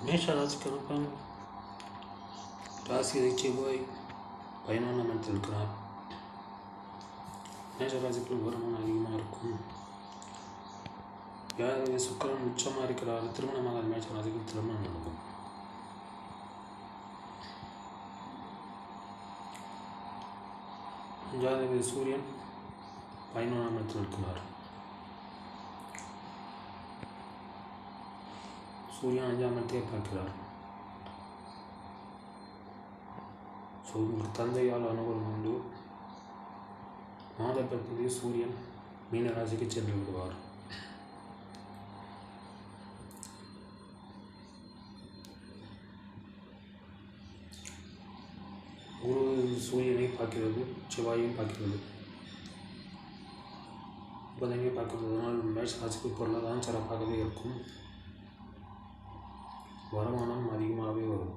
மேஷ ராசிக்காரர்கள் ராசி செவ்வாய் 11ஆம் இடத்தில் இருக்கிறார். மேஷ ராசிக்குள் வருமானம் அதிகமாக இருக்கும். யாராவது சுக்கிரன் உச்சமாக இருக்கிறார், திருமணமாக மேஷ ராசிக்கு திருமணம் நடக்கும். ஜாதகத்தில் சூரியன் 11ஆம் இடத்தில் இருக்கிறார். சூரியன் 5ஆம் இடத்தை பார்க்கிறார். ஸோ உங்களுக்கு தந்தையால் அனுகூலம் உண்டு. மாத பிறப்பிலே சூரியன் மீன ராசிக்கு சென்று விடுவார். குரு சூரியனை பார்க்கிறது, செவ்வாயையும் பார்க்கிறது. புதனையும் பார்க்கிறதுனால் மேஷ ராசிக்கு பொருளாதாரம் சிறப்பாகவே இருக்கும். வருமானம் அதிகமாகவே வரும்.